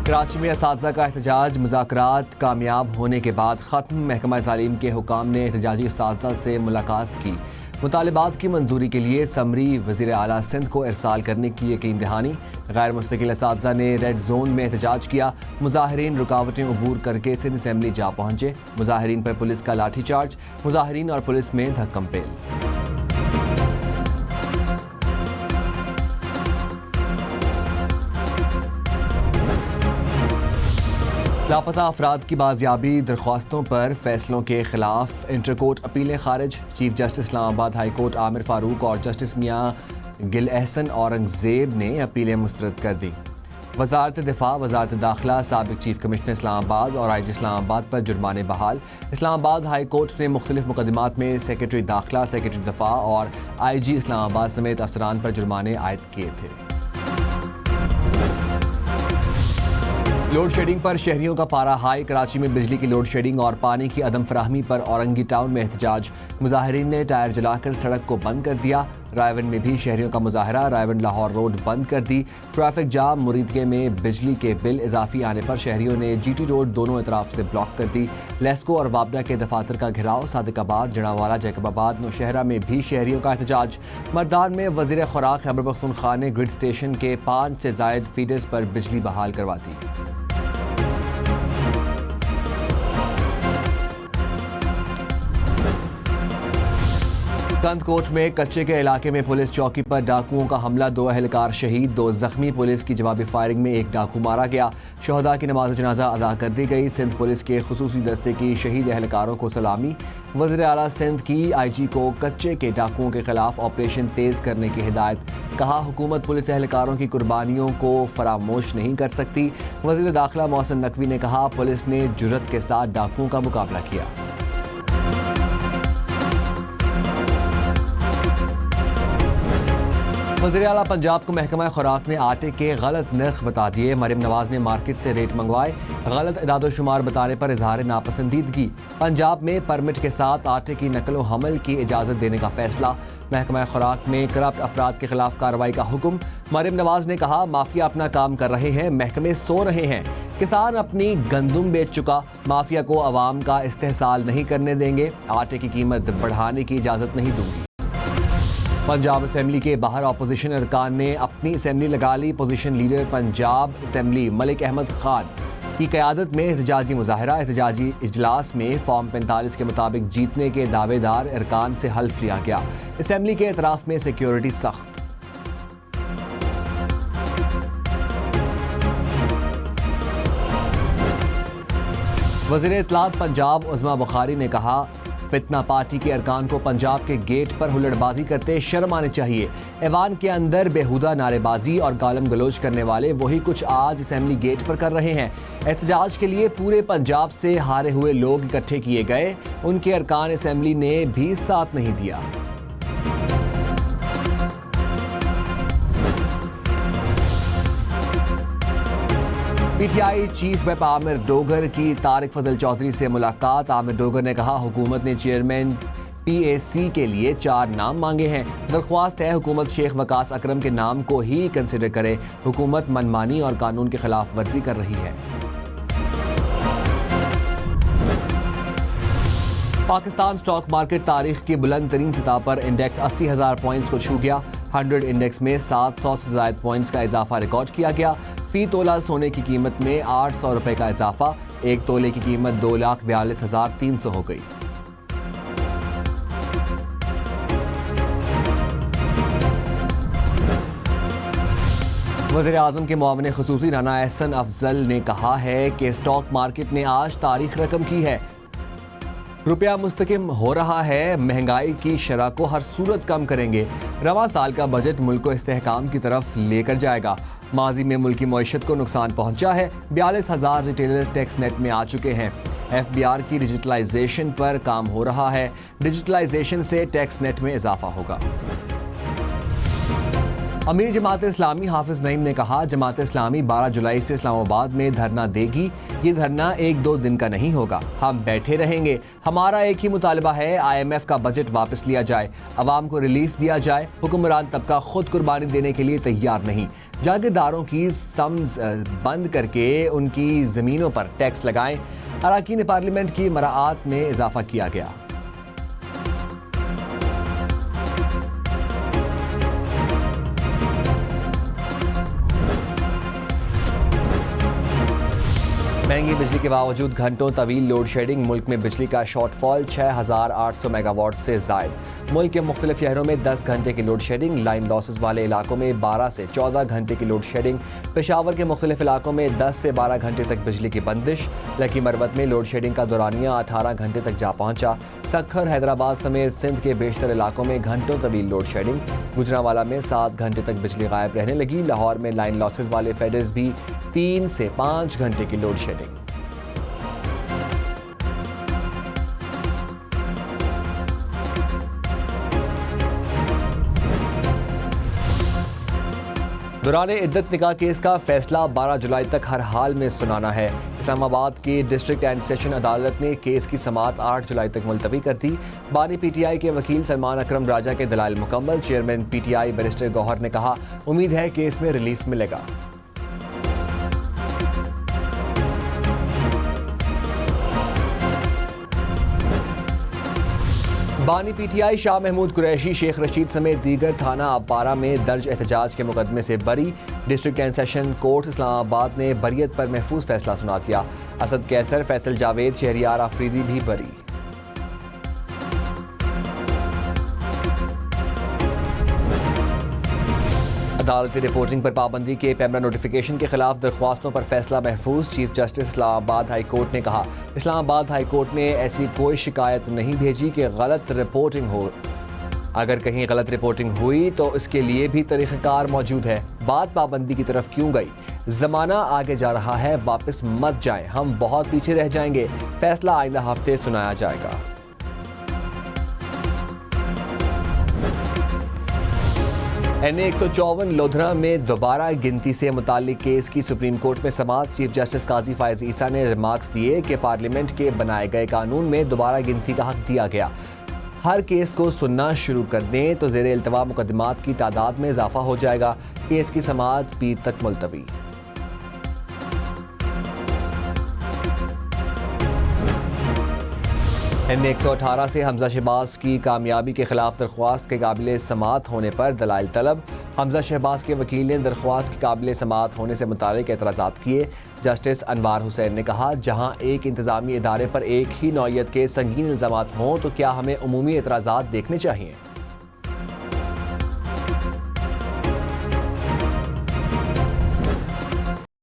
कराची में असातिज़ा का एहतजाज, मुज़ाकरात कामयाब होने के बाद ख़त्म। महकमा तालीम के हुकाम ने एहतजाजी असातिज़ा से मुलाकात की। मुतालिबात की मंजूरी के लिए समरी वज़ीर आला सिंध को इरसाल करने की यकीन दहानी। गैर मुस्तकिल असातिज़ा ने रेड जोन में एहतजाज किया। मुज़ाहिरीन रुकावटें अबूर करके सिंध असम्बली जा पहुंचे। मुज़ाहिरीन पर पुलिस का लाठीचार्ज, मुज़ाहिरीन और पुलिस में धक्कमपेल। लापता अफराद की बाजियाबी दरख्वास्तों पर फैसलों के खिलाफ इंटरकोर्ट अपीलें खारिज। Chief justice Islamabad high court Aamir Farooq और जस्टिस मियां गिल एहसन औरंगजेब ने अपीलें मुस्तरद कर दी। वजारत दिफा, वजारत दाखिला, साबिक चीफ कमिश्नर इस्लामाबाद और IG इस्लामाबाद पर जुर्माने बहाल। इस्लामाबाद हाई कोर्ट ने मुख्तलिफ मुकदमात में सेक्रेटरी दाखिला, सेक्रेटरी दिफा और IG इस्लामाबाद समेत अफसरान पर जुर्माने आयद किए थे। लोड शेडिंग पर शहरियों का पारा हाई। कराची में बिजली की लोड शेडिंग और पानी की अदम फराहमी पर औरंगी टाउन में एहतजाज। मुजाहिरीन ने टायर जलाकर सड़क को बंद कर दिया। रायवन में भी शहरियों का मुजाहरा, रायवन लाहौर रोड बंद कर दी। ट्रैफिक जाम, मुरीदगे में बिजली के बिल इजाफी आने पर शहरियों ने GT रोड दोनों तरफ से ब्लॉक कर दी। लेस्को और वाबडा के दफातर का घेराव। सादिकाबाद, जनावाला, जैकबाबाद, नौशहरा में भी शहरियों का एहतजाज। मर्दान में वजीर खुराक खैबर पख्तूनख्वा ने ग्रिड स्टेशन के 5 से जायद फीडर्स पर बिजली बहाल करवा दी। कंदकोट में कच्चे के इलाके में पुलिस चौकी पर डाकुओं का हमला, 2 अहलकार शहीद, 2 जख्मी। पुलिस की जवाबी फायरिंग में 1 डाकू मारा गया। शहदा की नमाज जनाजा अदा कर दी गई। सिंध पुलिस के खुसूसी दस्ते की शहीद अहलकारों को सलामी। वज़ीर आला सिंध की IG को कच्चे के डाकुओं के खिलाफ ऑपरेशन तेज करने की हिदायत। कहा, हुकूमत पुलिस अहलकारों की कुर्बानियों को फरामोश नहीं कर सकती। वज़ीर दाखिला मोहसिन नकवी ने कहा, पुलिस ने जुर्रत के साथ डाकुओं का मुकाबला किया। वज़ीर आला पंजाब को महकमा खुराक ने आटे के गलत नर्ख बता दिए। मरियम नवाज ने मार्केट से रेट मंगवाए। गलत इदाद-ओ-शुमार बताने पर इजहार नापसंदीदगी। पंजाब में परमिट के साथ आटे की नकलो हमल की इजाज़त देने का फैसला। महकमा खुराक में करप्ट अफराद के खिलाफ कार्रवाई का हुक्म। मरियम नवाज ने कहा, माफिया अपना काम कर रहे हैं, महकमे सो रहे हैं। किसान अपनी गंदुम बेच चुका, माफिया को अवाम का इस्तेहसाल नहीं करने देंगे। आटे की कीमत बढ़ाने की इजाज़त नहीं दूंगी। पंजाब असम्बली के बाहर अपोजिशन अरकान ने अपनी असम्बली लगा ली। Position leader Punjab assembly Malik Ahmad Khan की क़यादत में एहतजाजी मुजाहरा। एहतजाजी इजलास में फॉर्म 45 के मुताबिक जीतने के दावेदार अरकान से हल्फ लिया गया। असम्बली के एतराफ़ में सिक्योरिटी सख्त। वज़ीर इत्तलात पंजाब उज़मा बुखारी ने कहा, फितना पार्टी के अरकान को पंजाब के गेट पर हुल्लड़बाजी करते शर्म आनी चाहिए। ऐवान के अंदर बेहुदा नारेबाजी और गालम गलोच करने वाले वही कुछ आज असेंबली गेट पर कर रहे हैं। एहतजाज के लिए पूरे पंजाब से हारे हुए लोग इकट्ठे किए गए। उनके अरकान असेंबली ने भी साथ नहीं दिया। PTI chief whip Aamir Dogar की तारिक फजल चौधरी से मुलाकात। आमिर डोगर ने कहा, हुकूमत ने चेयरमैन PAC के लिए 4 नाम मांगे हैं। दरख्वास्त है हुकूमत शेख वकास अकरम के नाम को ही कंसिडर करे। हुकूमत मनमानी और कानून के खिलाफ वर्जी कर रही है। पाकिस्तान स्टॉक मार्केट तारीख की बुलंद तरीन सतह पर इंडेक्स 80,000 पॉइंट्स को छू गया। 100 इंडेक्स में 700 से ज्यादा पॉइंट्स का इजाफा रिकॉर्ड किया गया। फी तोला सोने की कीमत में 800 रुपए का इजाफा। 1 तोले की कीमत 2,42,300 हो गई। वज़ीर आज़म के मुआविन ख़ुसूसी राना एहसन अफजल ने कहा है कि स्टॉक मार्केट ने आज तारीख रकम की है। रुपया मुस्तकिम हो रहा है, महंगाई की शरह को हर सूरत कम करेंगे। रवा साल का बजट मुल्क को इस्तेहकाम की तरफ लेकर जाएगा। माजी में मुल्क की मईशत को नुकसान पहुंचा है। 42,000 रिटेलर्स टैक्स नेट में आ चुके हैं। FBR की डिजिटलाइजेशन पर काम हो रहा है। डिजिटलाइजेशन से टैक्स नेट में इजाफा होगा। अमीर जमात इस्लामी हाफिज नईम ने कहा, जमात इस्लामी 12 जुलाई से इस्लामाबाद में धरना देगी। ये धरना 1-2 दिन का नहीं होगा, हम बैठे रहेंगे। हमारा एक ही मुतालबा है, IMF का बजट वापस लिया जाए, अवाम को रिलीफ दिया जाए। हुक्मरान तबका खुद कुर्बानी देने के लिए तैयार नहीं। जागीरदारों की सम्स बंद करके उनकी ज़मीनों पर टैक्स लगाएं। अरकान पार्लियामेंट की मराआत में इजाफा किया गया। महंगी बिजली के बावजूद घंटों तवील लोड शेडिंग, मुल्क में बिजली का शॉर्टफॉल 6800 मेगावाट से जायद। मुल्क के मुख्तलिफ शहरों में 10 घंटे की लोड शेडिंग, लाइन लॉसेस वाले इलाकों में 12 से 14 घंटे की लोड शेडिंग। पेशावर के मुख्तलिफ इलाकों में 10 से 12 घंटे तक बिजली की बंदिश। लकी मरवत में लोड शेडिंग का दौरानिया 18 घंटे तक जा पहुंचा। सक्खर, हैदराबाद समेत सिंध के बेशतर इलाकों में घंटों तवील लोड शेडिंग। गुजरांवाला में 7 घंटे तक बिजली गायब रहने लगी। लाहौर में लाइन लॉसेस वाले फेडर्स भी 3 से 5 घंटे की लोड शेडिंग। दौरान इद्दत निकाह केस का फैसला 12 जुलाई तक हर हाल में सुनाना है। इस्लामाबाद की डिस्ट्रिक्ट एंड सेशन अदालत ने केस की समाअत 8 जुलाई तक मुलतवी कर दी। बानी PTI के वकील सलमान अकरम राजा के दलाइल मुकम्मल। चेयरमैन PTI बैरिस्टर गौहर ने कहा, उम्मीद है केस में रिलीफ मिलेगा। बानी PTI शाह महमूद कुरैशी, शेख रशीद समेत दीगर थाना अपारा में दर्ज एहतजाज के मुकदमे से बरी। District and session court Islamabad ने बरियत पर महफूज फैसला सुना दिया। असद कैसर, फैसल जावेद, शहरियार आफरीदी भी बरी। अदालती रिपोर्टिंग पर पाबंदी के पैमरा नोटिफिकेशन के खिलाफ दरख्वास्तों पर फैसला महफूज। Chief justice Islamabad high court ने कहा, इस्लामाबाद हाई कोर्ट ने ऐसी कोई शिकायत नहीं भेजी कि गलत रिपोर्टिंग हो। अगर कहीं गलत रिपोर्टिंग हुई तो इसके लिए भी तरीक़ाकार मौजूद है। बात पाबंदी की तरफ क्यों गई? ज़माना आगे जा रहा है, वापस मत जाएं, हम बहुत पीछे रह जाएंगे। फैसला आइंदा हफ्ते सुनाया जाएगा। NA 154 लोधरा में दोबारा गिनती से मुताल्लिक केस की सुप्रीम कोर्ट में समाअत। चीफ जस्टिस काजी फायज ईसा ने रिमार्क्स दिए कि पार्लियामेंट के बनाए गए कानून में दोबारा गिनती का हक दिया गया। हर केस को सुनना शुरू कर दें तो ज़ेरे इल्तवा मुकदमात की तादाद में इजाफा हो जाएगा। केस की समाअत पीर तक मुलतवी। NA 118 से हमजा शहबाज की कामयाबी के खिलाफ दरख्वास्त के काबिल समाअत होने पर दलाइल तलब। हमजा शहबाज के वकील ने दरख्वास्त के काबिल समाअत होने से मुतालिक एतराज़ात किए। जस्टिस अनवार हुसैन ने कहा, जहां एक इंतज़ामी इदारे पर एक ही नौइयत के संगीन इल्ज़ामात हों तो क्या हमें उमूमी एतराज़ात देखने चाहिए?